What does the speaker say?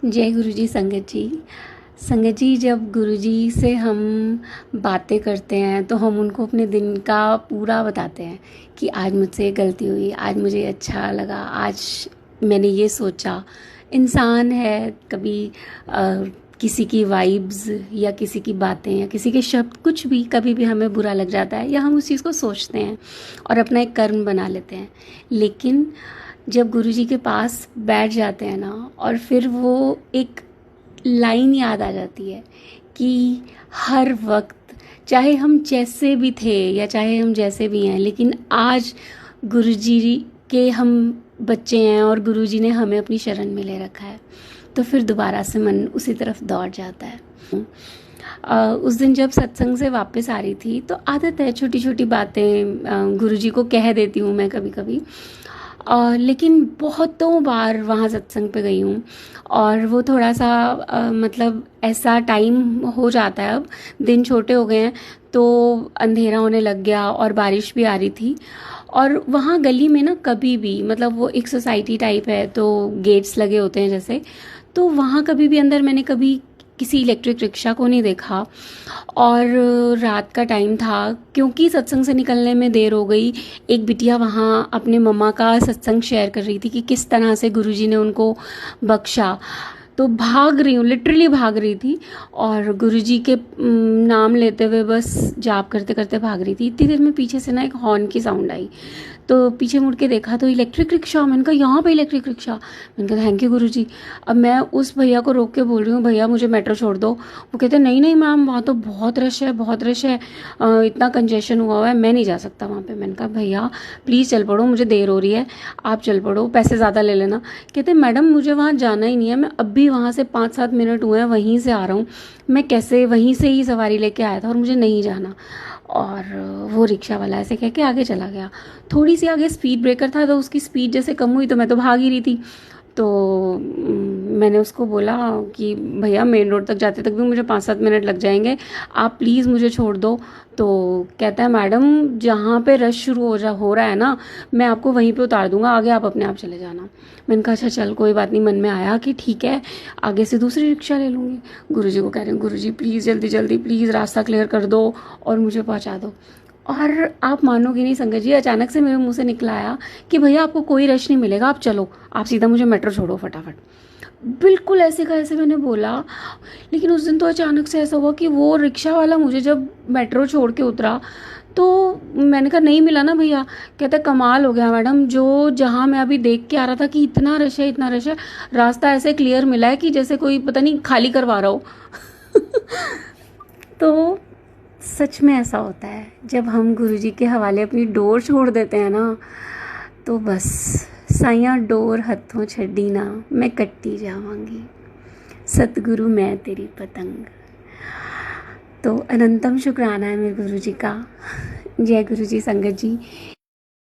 जय गुरु जी। संगत जी, संगत जी, जब गुरु जी से हम बातें करते हैं तो हम उनको अपने दिन का पूरा बताते हैं कि आज मुझसे ये गलती हुई, आज मुझे अच्छा लगा, आज मैंने ये सोचा। इंसान है, कभी किसी की वाइब्स या किसी की बातें या किसी के शब्द कुछ भी कभी भी हमें बुरा लग जाता है या हम उस चीज़ को सोचते हैं और अपना एक कर्म बना लेते हैं। लेकिन जब गुरु जी के पास बैठ जाते हैं ना, और फिर वो एक लाइन याद आ जाती है कि हर वक्त, चाहे हम जैसे भी थे या चाहे हम जैसे भी हैं, लेकिन आज गुरु जी के हम बच्चे हैं और गुरु जी ने हमें अपनी शरण में ले रखा है, तो फिर दोबारा से मन उसी तरफ दौड़ जाता है। उस दिन जब सत्संग से वापस आ रही थी तो आदत है छोटी छोटी बातें गुरु जी को कह देती हूँ मैं कभी कभी। लेकिन बहुतों बार वहाँ सत्संग पे गई हूँ और वो थोड़ा सा मतलब ऐसा टाइम हो जाता है, अब दिन छोटे हो गए हैं तो अंधेरा होने लग गया और बारिश भी आ रही थी। और वहाँ गली में ना कभी भी, मतलब वो एक सोसाइटी टाइप है तो गेट्स लगे होते हैं जैसे, तो वहाँ कभी भी अंदर मैंने कभी किसी इलेक्ट्रिक रिक्शा को नहीं देखा। और रात का टाइम था, क्योंकि सत्संग से निकलने में देर हो गई। एक बिटिया वहाँ अपने मम्मा का सत्संग शेयर कर रही थी कि किस तरह से गुरुजी ने उनको बख्शा, तो भाग रही हूँ, लिटरली भाग रही थी और गुरुजी के नाम लेते हुए बस जाप करते करते भाग रही थी। इतनी देर में पीछे से ना एक हॉर्न की साउंड आई, तो पीछे मुड़ के देखा तो इलेक्ट्रिक रिक्शा। मैंने कहा यहाँ पे इलेक्ट्रिक रिक्शा। मैंने कहा थैंक यू गुरुजी। अब मैं उस भैया को रोक के बोल रही हूँ, भैया मुझे मेट्रो छोड़ दो। वो कहते नहीं नहीं मैम, वहाँ तो बहुत रश है, बहुत रश है, इतना कंजेशन हुआ है, मैं नहीं जा सकता वहाँ पे। मैंने कहा भैया प्लीज़ चल पड़ो, मुझे देर हो रही है, आप चल पड़ो, पैसे ज़्यादा ले लेना। कहते मैडम मुझे वहाँ जाना ही नहीं है, मैं अभी वहाँ से 5-7 मिनट हुए हैं वहीं से आ रहा हूँ, मैं कैसे वहीं से ही सवारी लेके आया था और मुझे नहीं जाना। और वो रिक्शा वाला ऐसे कह के आगे चला गया। थोड़ी सी आगे स्पीड ब्रेकर था तो उसकी स्पीड जैसे कम हुई तो मैं तो भाग ही रही थी। तो मैंने उसको बोला कि भैया मेन रोड तक जाते तक भी मुझे 5-7 मिनट लग जाएंगे, आप प्लीज़ मुझे छोड़ दो। तो कहता है मैडम जहाँ पे रश शुरू हो रहा है ना, मैं आपको वहीं पे उतार दूंगा, आगे आप अपने आप चले जाना। मैंने कहा अच्छा चल कोई बात नहीं। मन में आया कि ठीक है आगे से दूसरी रिक्शा ले लूँगी। गुरुजी को कह रही हूँ गुरुजी प्लीज़ जल्दी जल्दी प्लीज़ रास्ता क्लियर कर दो और मुझे पहुँचा दो। और आप मानोगे नहीं संगत जी, अचानक से मेरे मुंह से निकला आया कि भैया आपको कोई रश नहीं मिलेगा, आप चलो, आप सीधा मुझे मेट्रो छोड़ो फटाफट। बिल्कुल ऐसे का ऐसे मैंने बोला। लेकिन उस दिन तो अचानक से ऐसा हुआ कि वो रिक्शा वाला मुझे जब मेट्रो छोड़ के उतरा तो मैंने कहा नहीं मिला ना भैया। कहता कमाल हो गया मैडम, जो जहाँ मैं अभी देख के आ रहा था कि इतना रश है इतना रश है, रास्ता ऐसे क्लियर मिला है कि जैसे कोई पता नहीं खाली करवा रहा हो। तो सच में ऐसा होता है, जब हम गुरुजी के हवाले अपनी डोर छोड़ देते हैं ना, तो बस साइयां डोर हथों छड्डी ना, मैं कटती जावांगी, सतगुरु मैं तेरी पतंग। तो अनंतम शुक्राना है मेरे गुरुजी का। जय गुरुजी संगत जी।